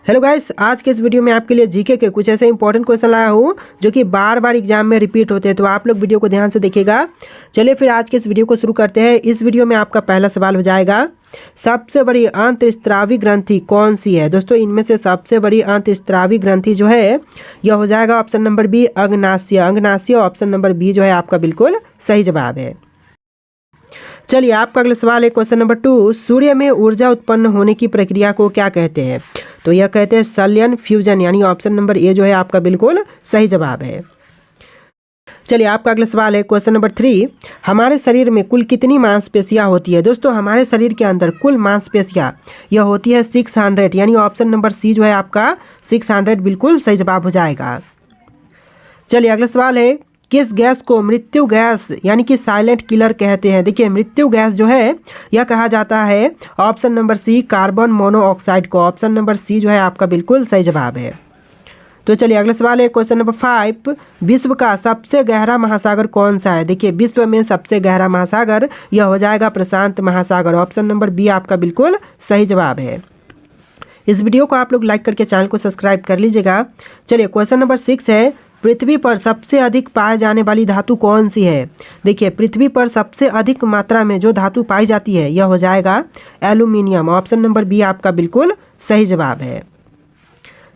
Hello guys, आज के इस वीडियो में आपके लिए जीके के कुछ ऐसे इंपॉर्टेंट क्वेश्चन लाया हूँ जो कि बार बार एग्जाम में रिपीट होते हैं, तो आप लोग वीडियो को ध्यान से देखिएगा। चलिए फिर आज के इस वीडियो को शुरू करते हैं। इस वीडियो में आपका पहला सवाल हो जाएगा, सबसे बड़ी अंतःस्रावी ग्रंथि कौन सी है। दोस्तों, इनमें से सबसे बड़ी अंतःस्रावी ग्रंथि जो है यह हो जाएगा ऑप्शन नंबर बी अंगनाशय। अंगनाशय ऑप्शन नंबर बी जो है आपका बिल्कुल सही जवाब है। चलिए आपका अगला सवाल है क्वेश्चन नंबर 2, सूर्य में ऊर्जा उत्पन्न होने की प्रक्रिया को क्या कहते हैं। तो यह कहते हैं संलयन फ्यूजन, यानी ऑप्शन नंबर ए जो है आपका बिल्कुल सही जवाब है। चलिए आपका अगला सवाल है क्वेश्चन नंबर 3, हमारे शरीर में कुल कितनी मांसपेशियां होती है। दोस्तों, हमारे शरीर के अंदर कुल मांसपेशियां यह होती है 600, यानी ऑप्शन नंबर सी जो है आपका 600 बिल्कुल सही जवाब हो जाएगा। चलिए अगला सवाल है, किस गैस को मृत्यु गैस यानी कि साइलेंट किलर कहते हैं। देखिए, मृत्यु गैस जो है यह कहा जाता है option number C carbon monoxide को। ऑप्शन नंबर सी जो है आपका बिल्कुल सही जवाब है। तो चलिए अगला सवाल है क्वेश्चन नंबर 5, विश्व का सबसे गहरा महासागर कौन सा है। देखिए, विश्व में सबसे गहरा महासागर यह हो जाएगा प्रशांत महासागर। ऑप्शन नंबर बी आपका बिल्कुल सही जवाब है। इस वीडियो को आप लोग लाइक करके चैनल को सब्सक्राइब कर लीजिएगा। चलिए क्वेश्चन नंबर 6 है, पृथ्वी पर सबसे अधिक पाए जाने वाली धातु कौन सी है। देखिए, पृथ्वी पर सबसे अधिक मात्रा में जो धातु पाई जाती है यह हो जाएगा एल्यूमिनियम। ऑप्शन नंबर बी आपका बिल्कुल सही जवाब है।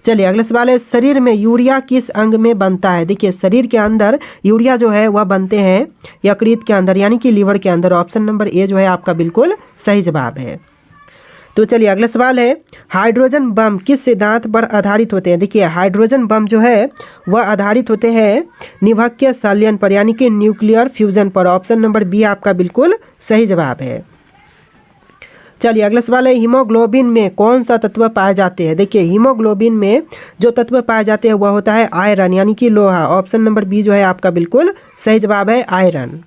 चलिए अगला सवाल है, शरीर में यूरिया किस अंग में बनता है। देखिए, शरीर के अंदर यूरिया जो है वह बनते हैं यकृत के अंदर, यानी कि लीवर के अंदर। ऑप्शन नंबर ए जो है आपका बिल्कुल सही जवाब है। तो चलिए अगला सवाल है, हाइड्रोजन बम किस सिद्धांत पर आधारित होते हैं। देखिए, हाइड्रोजन बम जो है वह आधारित होते हैं निभक्य संलयन पर, यानी कि न्यूक्लियर फ्यूजन पर। ऑप्शन नंबर बी आपका बिल्कुल सही जवाब है। चलिए अगला सवाल है, हीमोग्लोबिन में कौन सा तत्व पाए जाते हैं। देखिए, हीमोग्लोबिन में जो तत्व पाए जाते हैं वह होता है आयरन, यानी कि लोहा। ऑप्शन नंबर बी जो है आपका बिल्कुल सही जवाब है, आयरन।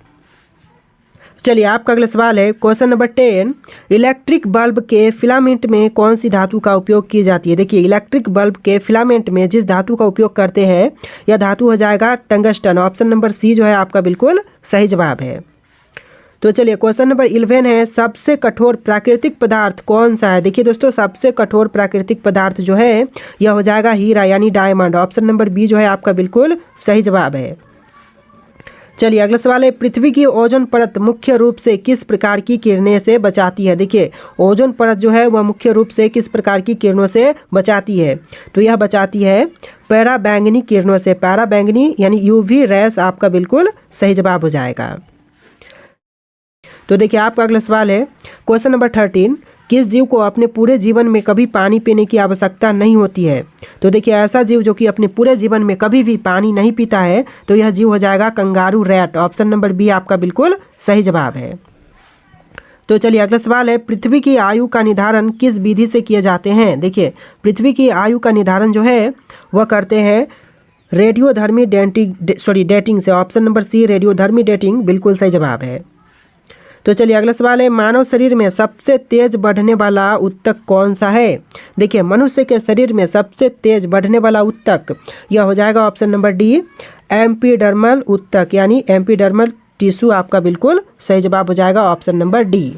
चलिए आपका अगला सवाल है क्वेश्चन नंबर 10, इलेक्ट्रिक बल्ब के फिलामेंट में कौन सी धातु का उपयोग की जाती है। देखिए, इलेक्ट्रिक बल्ब के फिलामेंट में जिस धातु का उपयोग करते हैं यह धातु हो जाएगा टंगस्टन। ऑप्शन नंबर सी जो है आपका बिल्कुल सही जवाब है। तो चलिए क्वेश्चन नंबर 11 है, सबसे कठोर प्राकृतिक पदार्थ कौन सा है। देखिए दोस्तों, सबसे कठोर प्राकृतिक पदार्थ जो है यह हो जाएगा हीरा, यानी डायमंड। ऑप्शन नंबर बी जो है आपका बिल्कुल सही जवाब है। चलिए अगला सवाल है, पृथ्वी की ओजोन परत मुख्य रूप से किस प्रकार की किरणें से बचाती है। देखिए, ओजोन परत जो है वह मुख्य रूप से किस प्रकार की किरणों से बचाती है। तो यह बचाती है पराबैंगनी किरणों से। पराबैंगनी यानी यूवी रेस आपका बिल्कुल सही जवाब हो जाएगा। तो देखिए आपका अगला सवाल है क्वेश्चन नंबर 13, किस जीव को अपने पूरे जीवन में कभी पानी पीने की आवश्यकता नहीं होती है। तो देखिए, ऐसा जीव जो कि अपने पूरे जीवन में कभी भी पानी नहीं पीता है तो यह जीव हो जाएगा kangaroo rat. Option number B आपका बिल्कुल सही जवाब है। तो चलिए अगला सवाल है, पृथ्वी की आयु का निर्धारण किस विधि से किए जाते हैं। देखिए, पृथ्वी की आयु का निर्धारण जो है वह करते हैं रेडियोधर्मी डेटिंग से। ऑप्शन नंबर सी रेडियोधर्मी डेटिंग बिल्कुल सही जवाब है। तो चलिए अगला सवाल है, मानव शरीर में सबसे तेज बढ़ने वाला उत्तक कौन सा है। देखिए, मनुष्य के शरीर में सबसे तेज बढ़ने वाला उत्तक यह हो जाएगा ऑप्शन नंबर डी एम्पीडर्मल उत्तक, यानी एम्पीडर्मल टिश्यू आपका बिल्कुल सही जवाब हो जाएगा, ऑप्शन नंबर डी।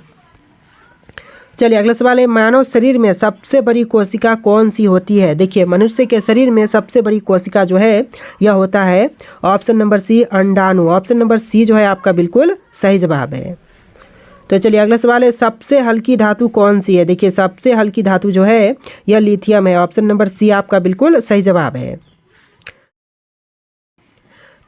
चलिए अगला सवाल है, मानव शरीर में सबसे बड़ी कोशिका कौन सी होती है। देखिए, मनुष्य के शरीर में सबसे बड़ी कोशिका जो है यह होता है ऑप्शन नंबर सी अंडाणु। ऑप्शन नंबर सी जो है आपका बिल्कुल सही जवाब है। तो चलिए अगला सवाल है, सबसे हल्की धातु कौन सी है। देखिए, सबसे हल्की धातु जो है यह लिथियम है। ऑप्शन नंबर सी आपका बिल्कुल सही जवाब है।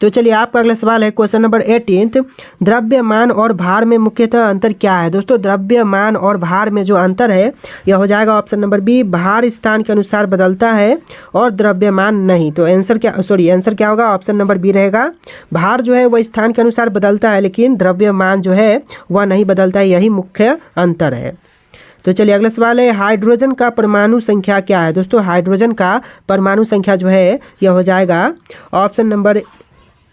तो चलिए आपका अगला सवाल है क्वेश्चन नंबर 18, द्रव्यमान और भार में मुख्यतः अंतर क्या है। दोस्तों, द्रव्यमान और भार में जो अंतर है यह हो जाएगा ऑप्शन नंबर बी, भार स्थान के अनुसार बदलता है और द्रव्यमान नहीं। तो आंसर क्या होगा, ऑप्शन नंबर बी रहेगा। भार जो है वह स्थान के अनुसार बदलता है लेकिन द्रव्यमान जो है वह नहीं बदलता है, यही मुख्य अंतर है। तो चलिए अगला सवाल है, हाइड्रोजन का परमाणु संख्या क्या है। दोस्तों, हाइड्रोजन का परमाणु संख्या जो है यह हो जाएगा option number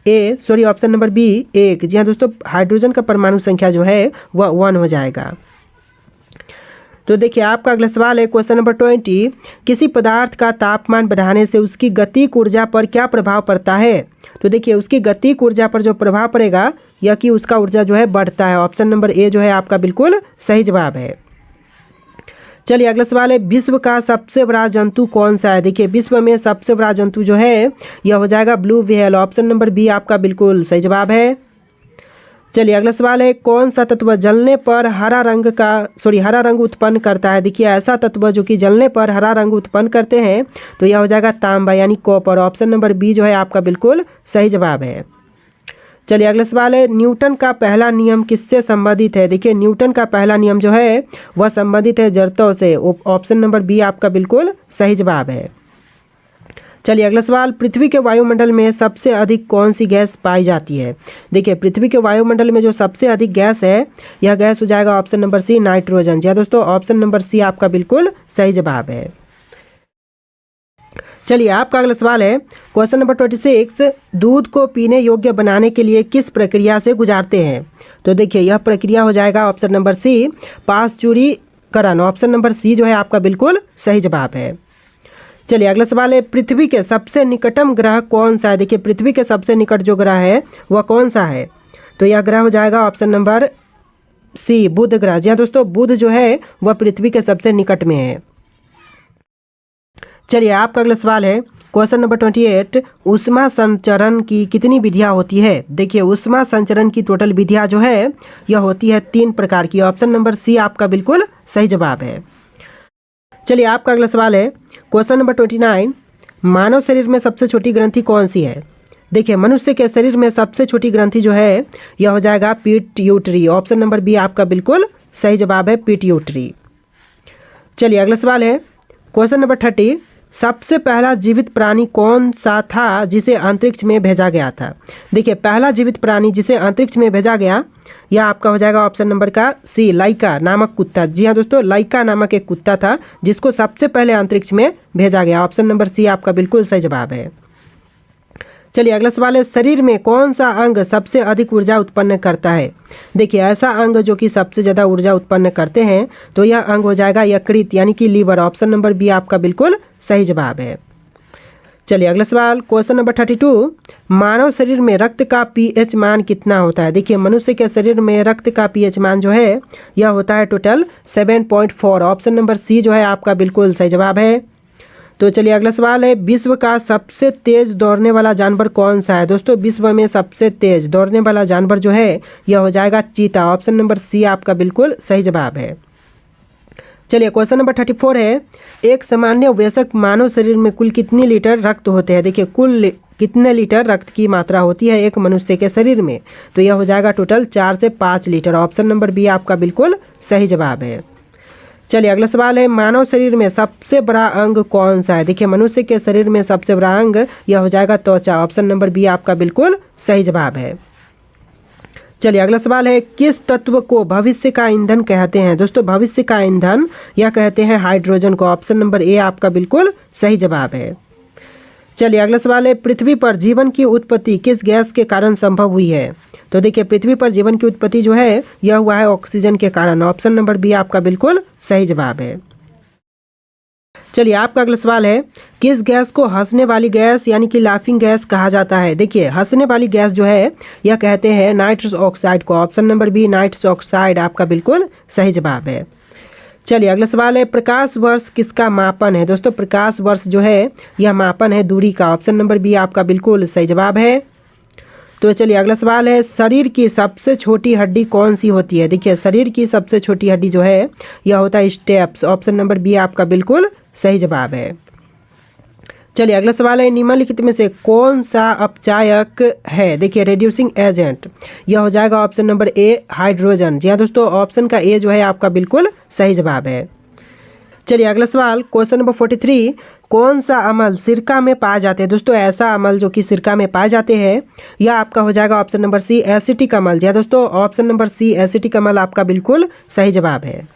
option number B 1। जी हाँ दोस्तों, हाइड्रोजन का परमाणु संख्या जो है वह 1 हो जाएगा। तो देखिए आपका अगला सवाल है क्वेश्चन नंबर 20, किसी पदार्थ का तापमान बढ़ाने से उसकी गतिक ऊर्जा पर क्या प्रभाव पड़ता है। तो देखिए, उसकी गतिक ऊर्जा पर जो प्रभाव पड़ेगा यह कि उसका ऊर्जा जो है बढ़ता है। ऑप्शन नंबर ए जो है आपका बिल्कुल सही जवाब है। चलिए अगला सवाल है, विश्व का सबसे बड़ा जंतु कौन सा है। देखिए विश्व में सबसे बड़ा जंतु जो है यह हो जाएगा blue whale. Option number B आपका बिल्कुल सही जवाब है। चलिए अगला सवाल है, कौन सा तत्व जलने पर हरा रंग उत्पन्न करता है। देखिए ऐसा तत्व जो कि जलने पर हरा रंग उत्पन्न करते हैं तो यह हो जाएगा तांबा यानी कॉपर। ऑप्शन नंबर बी जो है आपका बिल्कुल सही जवाब है। चलिए अगला सवाल है, न्यूटन का पहला नियम किससे संबंधित है। देखिए न्यूटन का पहला नियम जो है वह संबंधित है जड़त्व से। ऑप्शन नंबर बी आपका बिल्कुल सही जवाब है। चलिए अगला सवाल, पृथ्वी के वायुमंडल में सबसे अधिक कौन सी गैस पाई जाती है। देखिए पृथ्वी के वायुमंडल में जो सबसे अधिक गैस है यह गैस हो जाएगा ऑप्शन नंबर सी नाइट्रोजन। जी हाँ दोस्तों, ऑप्शन नंबर सी आपका बिल्कुल सही जवाब है। चलिए आपका अगला सवाल है, क्वेश्चन नंबर 26, दूध को पीने योग्य बनाने के लिए किस प्रक्रिया से गुजारते हैं। तो देखिए यह प्रक्रिया हो जाएगा ऑप्शन नंबर सी पाश्चुरीकरण। ऑप्शन नंबर सी जो है आपका बिल्कुल सही जवाब है। चलिए अगला सवाल है, पृथ्वी के सबसे निकटम ग्रह कौन सा है। देखिए पृथ्वी के सबसे निकट जो ग्रह है वह कौन सा है। तो यह ग्रह हो जाएगा ऑप्शन नंबर सी बुध ग्रह। जी हाँ दोस्तों, बुध जो है वह पृथ्वी के सबसे निकट में है। चलिए आपका अगला सवाल है, क्वेश्चन नंबर 28, ऊष्मा संचरण की कितनी विधियाँ होती है। देखिए ऊष्मा संचरण की टोटल विधियाँ जो है यह होती है 3 प्रकार की। ऑप्शन नंबर सी आपका बिल्कुल सही जवाब है। चलिए आपका अगला सवाल है, क्वेश्चन नंबर 29, मानव शरीर में सबसे छोटी ग्रंथि कौन सी है। देखिए मनुष्य के शरीर में सबसे छोटी ग्रंथि जो है यह हो जाएगा पिट्यूटरी। ऑप्शन नंबर बी आपका बिल्कुल सही जवाब है पिट्यूटरी। चलिए अगला सवाल है, क्वेश्चन नंबर 30, सबसे पहला जीवित प्राणी कौन सा था जिसे अंतरिक्ष में भेजा गया था। देखिए पहला जीवित प्राणी जिसे अंतरिक्ष में भेजा गया यह आपका हो जाएगा ऑप्शन नंबर का सी लाइका नामक कुत्ता। जी हाँ दोस्तों, लाइका नामक एक कुत्ता था जिसको सबसे पहले अंतरिक्ष में भेजा गया। ऑप्शन नंबर सी आपका बिल्कुल सही जवाब है। चलिए अगला सवाल है, शरीर में कौन सा अंग सबसे अधिक ऊर्जा उत्पन्न करता है। देखिए ऐसा अंग जो कि सबसे ज़्यादा ऊर्जा उत्पन्न करते हैं तो यह अंग हो जाएगा यकृत यानी कि लीवर। ऑप्शन नंबर बी आपका बिल्कुल सही जवाब है। चलिए अगला सवाल, क्वेश्चन नंबर 32, मानव शरीर में रक्त का पीएच मान कितना होता है। देखिए मनुष्य के शरीर में रक्त का पीएच मान जो है यह होता है टोटल 7.4। ऑप्शन नंबर सी जो है आपका बिल्कुल सही जवाब है। तो चलिए अगला सवाल है, विश्व का सबसे तेज दौड़ने वाला जानवर कौन सा है। दोस्तों विश्व में सबसे तेज दौड़ने वाला जानवर जो है यह हो जाएगा चीता। ऑप्शन नंबर सी आपका बिल्कुल सही जवाब है। चलिए क्वेश्चन नंबर 34 है, एक सामान्य वयस्क मानव शरीर में कुल कितनी लीटर रक्त होते हैं। देखिए कुल कितने लीटर रक्त की मात्रा होती है एक मनुष्य के शरीर में। तो यह हो जाएगा टोटल 4 से 5 लीटर। ऑप्शन नंबर बी आपका बिल्कुल सही जवाब है। चलिए अगला सवाल है, मानव शरीर में सबसे बड़ा अंग कौन सा है। देखिए मनुष्य के शरीर में सबसे बड़ा अंग यह हो जाएगा त्वचा। ऑप्शन नंबर बी आपका बिल्कुल सही जवाब है। चलिए अगला सवाल है, किस तत्व को भविष्य का ईंधन कहते हैं। दोस्तों भविष्य का ईंधन यह कहते हैं हाइड्रोजन को। ऑप्शन नंबर ए आपका बिल्कुल सही जवाब है। चलिए अगला सवाल है, पृथ्वी पर जीवन की उत्पत्ति किस गैस के कारण संभव हुई है। तो देखिए पृथ्वी पर जीवन की उत्पत्ति जो है यह हुआ है ऑक्सीजन के कारण। ऑप्शन नंबर बी आपका बिल्कुल सही जवाब है। चलिए आपका अगला सवाल है, किस गैस को हंसने वाली गैस यानी कि लाफिंग गैस कहा जाता है। देखिए हंसने वाली गैस जो है यह कहते हैं नाइट्रस ऑक्साइड को। Option number B nitrous oxide आपका बिल्कुल सही जवाब है। चलिए अगला सवाल है, प्रकाश वर्ष किसका मापन है। दोस्तों प्रकाश वर्ष जो है यह मापन है दूरी का। ऑप्शन नंबर बी आपका बिल्कुल सही जवाब है। तो चलिए अगला सवाल है, शरीर की सबसे छोटी हड्डी कौन सी होती है। देखिए शरीर की सबसे छोटी हड्डी जो है यह होता है स्टेप्स। ऑप्शन नंबर बी आपका बिल्कुल सही जवाब है। चलिए अगला सवाल है, निम्नलिखित में से कौन सा अपचायक है। देखिए रिड्यूसिंग एजेंट यह हो जाएगा ऑप्शन नंबर ए हाइड्रोजन। जी हाँ दोस्तों, ऑप्शन का ए जो है आपका बिल्कुल सही जवाब है। चलिए अगला सवाल, क्वेश्चन नंबर 43, कौन सा अम्ल सिरका में पाए जाते हैं। दोस्तों ऐसा अम्ल जो कि सिरका में पाए जाते हैं यह आपका हो जाएगा ऑप्शन नंबर सी एसिटिक अम्ल। जी हाँ दोस्तों, ऑप्शन नंबर सी एसिटिक अम्ल आपका बिल्कुल सही जवाब है।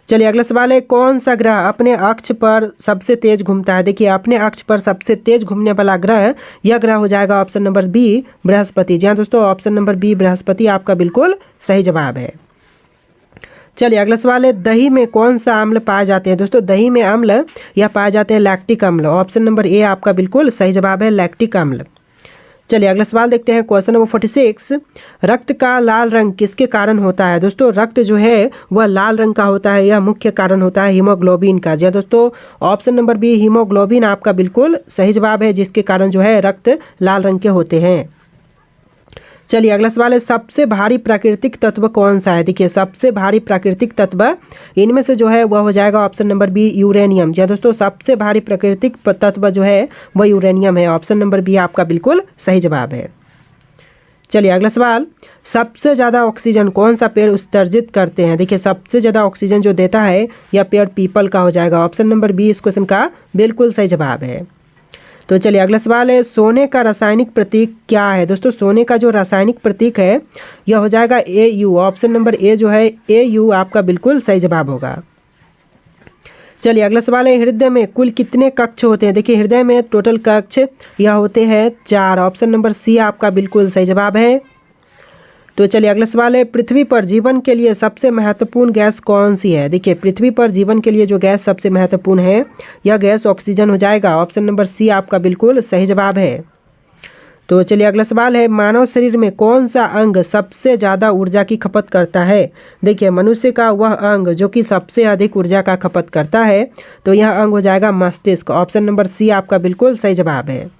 चलिए अगला सवाल है, कौन सा ग्रह अपने अक्ष पर सबसे तेज घूमता है। देखिए अपने अक्ष पर सबसे तेज घूमने वाला ग्रह यह ग्रह हो जाएगा ऑप्शन नंबर बी बृहस्पति। जी हाँ दोस्तों, ऑप्शन नंबर बी बृहस्पति आपका बिल्कुल सही जवाब है। चलिए अगला सवाल है, दही में कौन सा अम्ल पाए जाते हैं। दोस्तों दही में अम्ल यह पाए जाते हैं लैक्टिक अम्ल। ऑप्शन नंबर ए आपका बिल्कुल सही जवाब है लैक्टिक अम्ल। चलिए अगला सवाल देखते हैं। क्वेश्चन नंबर 46, रक्त का लाल रंग किसके कारण होता है? दोस्तों रक्त जो है वह लाल रंग का होता है, यह मुख्य कारण होता है हीमोग्लोबिन का। जी हाँ दोस्तों, ऑप्शन नंबर बी हीमोग्लोबिन आपका बिल्कुल सही जवाब है, जिसके कारण जो है रक्त लाल रंग के होते हैं। चलिए अगला सवाल है, सबसे भारी प्राकृतिक तत्व कौन सा है? देखिए सबसे भारी प्राकृतिक तत्व इनमें से जो है वह हो जाएगा ऑप्शन नंबर बी यूरेनियम। जी दोस्तों, सबसे भारी प्राकृतिक तत्व जो है वह यूरेनियम है। ऑप्शन नंबर बी आपका बिल्कुल सही जवाब है। चलिए अगला सवाल, सबसे ज़्यादा ऑक्सीजन कौन सा पेड़ उत्सर्जित करते हैं? देखिए सबसे ज़्यादा ऑक्सीजन जो देता है यह पेड़ पीपल का हो जाएगा। ऑप्शन नंबर बी इस क्वेश्चन का बिल्कुल सही जवाब है। तो चलिए अगला सवाल है, सोने का रासायनिक प्रतीक क्या है? दोस्तों सोने का जो रासायनिक प्रतीक है यह हो जाएगा AU। ऑप्शन नंबर ए जो है AU आपका बिल्कुल सही जवाब होगा। चलिए अगला सवाल है, हृदय में कुल कितने कक्ष होते हैं? देखिए हृदय में टोटल कक्ष यह होते हैं 4। ऑप्शन नंबर सी आपका बिल्कुल सही जवाब है। तो चलिए अगला सवाल है, पृथ्वी पर जीवन के लिए सबसे महत्वपूर्ण गैस कौन सी है? देखिए पृथ्वी पर जीवन के लिए जो गैस सबसे महत्वपूर्ण है यह गैस ऑक्सीजन हो जाएगा। ऑप्शन नंबर सी आपका बिल्कुल सही जवाब है। तो चलिए अगला सवाल है, मानव शरीर में कौन सा अंग सबसे ज़्यादा ऊर्जा की खपत करता है? देखिए मनुष्य का वह अंग जो कि सबसे अधिक ऊर्जा का खपत करता है तो यह अंग हो जाएगा मस्तिष्क। ऑप्शन नंबर सी आपका बिल्कुल सही जवाब है।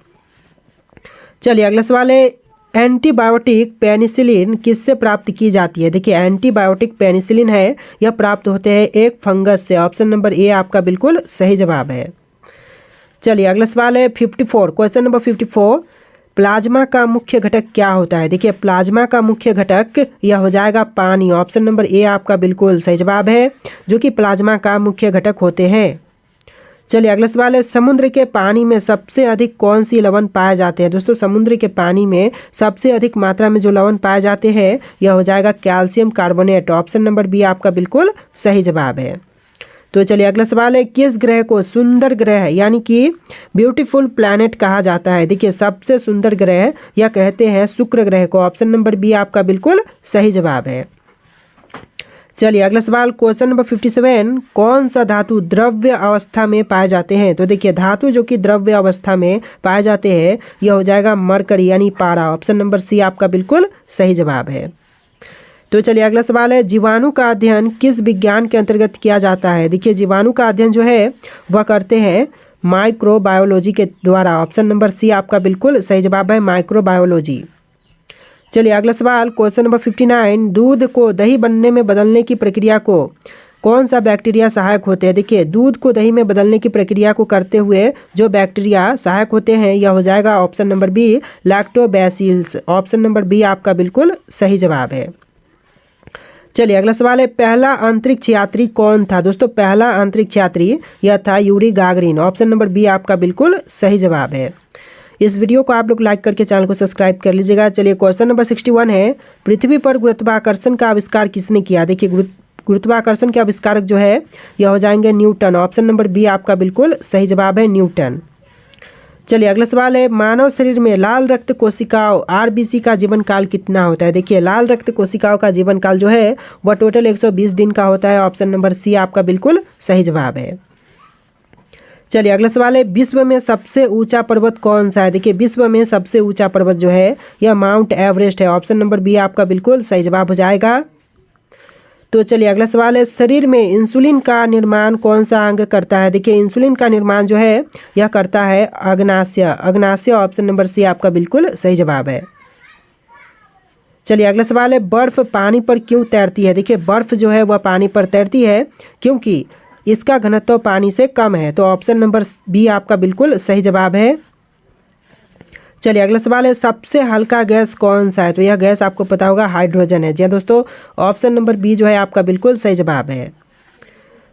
चलिए अगला सवाल है, एंटीबायोटिक पेनिसिलिन किससे प्राप्त की जाती है? देखिए एंटीबायोटिक पेनिसिलिन है यह प्राप्त होते हैं एक फंगस से। ऑप्शन नंबर ए आपका बिल्कुल सही जवाब है। चलिए अगला सवाल है 54, क्वेश्चन नंबर 54, प्लाज्मा का मुख्य घटक क्या होता है? देखिए प्लाज्मा का मुख्य घटक यह हो जाएगा पानी। ऑप्शन नंबर ए आपका बिल्कुल सही जवाब है, जो कि प्लाज्मा का मुख्य घटक होते हैं। चलिए अगला सवाल है, समुद्र के पानी में सबसे अधिक कौन सी लवण पाए जाते हैं? दोस्तों समुद्र के पानी में सबसे अधिक मात्रा में जो लवण पाए जाते हैं यह हो जाएगा calcium carbonate. Option number B आपका बिल्कुल सही जवाब है। तो चलिए अगला सवाल है, किस ग्रह को सुंदर ग्रह यानी कि ब्यूटीफुल प्लैनेट कहा जाता है? देखिए सबसे सुंदर ग्रह या कहते हैं शुक्र ग्रह को। ऑप्शन नंबर बी आपका बिल्कुल सही जवाब है। चलिए अगला सवाल, क्वेश्चन नंबर 57, कौन सा धातु द्रव्य अवस्था में पाए जाते हैं? तो देखिए धातु जो कि द्रव्य अवस्था में पाए जाते हैं यह हो जाएगा मरकरी यानी पारा। ऑप्शन नंबर सी आपका बिल्कुल सही जवाब है। तो चलिए अगला सवाल है, जीवाणु का अध्ययन किस विज्ञान के अंतर्गत किया जाता है? देखिए जीवाणु का अध्ययन जो है वह करते हैं माइक्रोबायोलॉजी के द्वारा। ऑप्शन नंबर सी आपका बिल्कुल सही जवाब है, माइक्रोबायोलॉजी। चलिए अगला सवाल, क्वेश्चन नंबर 59, दूध को दही बनने में बदलने की प्रक्रिया को कौन सा बैक्टीरिया सहायक होते हैं? देखिए दूध को दही में बदलने की प्रक्रिया को करते हुए जो बैक्टीरिया सहायक होते हैं यह हो जाएगा option number B lactobacillus. Option number B आपका बिल्कुल सही जवाब है। चलिए अगला सवाल है, पहला अंतरिक्ष यात्री कौन था? दोस्तों पहला अंतरिक्ष यात्री यह था Yuri Gagarin. Option number B आपका बिल्कुल सही जवाब है। इस वीडियो को आप लोग लाइक करके चैनल को सब्सक्राइब कर लीजिएगा। चलिए क्वेश्चन नंबर 61 है, पृथ्वी पर गुरुत्वाकर्षण का आविष्कार किसने किया? देखिए गुरुत्वाकर्षण के आविष्कारक जो है यह हो जाएंगे न्यूटन। ऑप्शन नंबर बी आपका बिल्कुल सही जवाब है, न्यूटन। चलिए अगला सवाल है, मानव शरीर में लाल रक्त कोशिकाओं RBC का जीवन काल कितना होता है? देखिए लाल रक्त कोशिकाओं का जीवन काल जो है वह टोटल 120 दिन का होता है। ऑप्शन नंबर सी आपका बिल्कुल सही जवाब है। चलिए अगला सवाल है, विश्व में सबसे ऊंचा पर्वत कौन सा है? देखिए विश्व में सबसे ऊंचा पर्वत जो है यह माउंट एवरेस्ट है। ऑप्शन नंबर बी आपका बिल्कुल सही जवाब हो जाएगा। तो चलिए अगला सवाल है, शरीर में इंसुलिन का निर्माण कौन सा अंग करता है? देखिए इंसुलिन का निर्माण जो है यह करता है अग्नाशय। ऑप्शन नंबर सी आपका बिल्कुल सही जवाब है। चलिए अगला सवाल है, बर्फ पानी पर क्यों तैरती है? देखिए बर्फ जो है वह पानी पर तैरती है क्योंकि इसका घनत्व पानी से कम है। तो ऑप्शन नंबर बी आपका बिल्कुल सही जवाब है। चलिए अगला सवाल है, सबसे हल्का गैस कौन सा है? तो यह गैस आपको पता होगा हाइड्रोजन है। जी हाँ दोस्तों, ऑप्शन नंबर बी जो है आपका बिल्कुल सही जवाब है।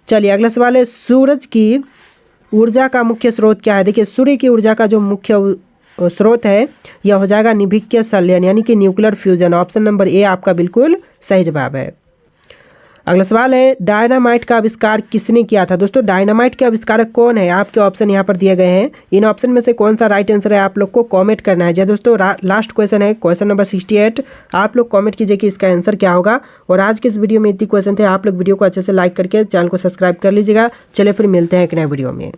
चलिए अगला सवाल है, सूरज की ऊर्जा का मुख्य स्रोत क्या है? देखिए सूर्य की ऊर्जा का जो मुख्य स्रोत है यह हो जाएगा निभिक्य संलयन यानी कि nuclear fusion. Option number A आपका बिल्कुल सही जवाब है। अगला सवाल है, डायनामाइट का आविष्कार किसने किया था? दोस्तों डायनामाइट के आविष्कारक कौन है? आपके ऑप्शन यहाँ पर दिए गए हैं। इन ऑप्शन में से कौन सा राइट आंसर है आप लोग को कमेंट करना है। जी दोस्तों लास्ट क्वेश्चन है क्वेश्चन नंबर 68। आप लोग कमेंट कीजिए कि इसका आंसर क्या होगा। और आज के इस वीडियो में इतनी क्वेश्चन थे। आप लोग वीडियो को अच्छे से लाइक करके चैनल को सब्सक्राइब कर लीजिएगा। चलिए फिर मिलते हैं एक नए वीडियो में।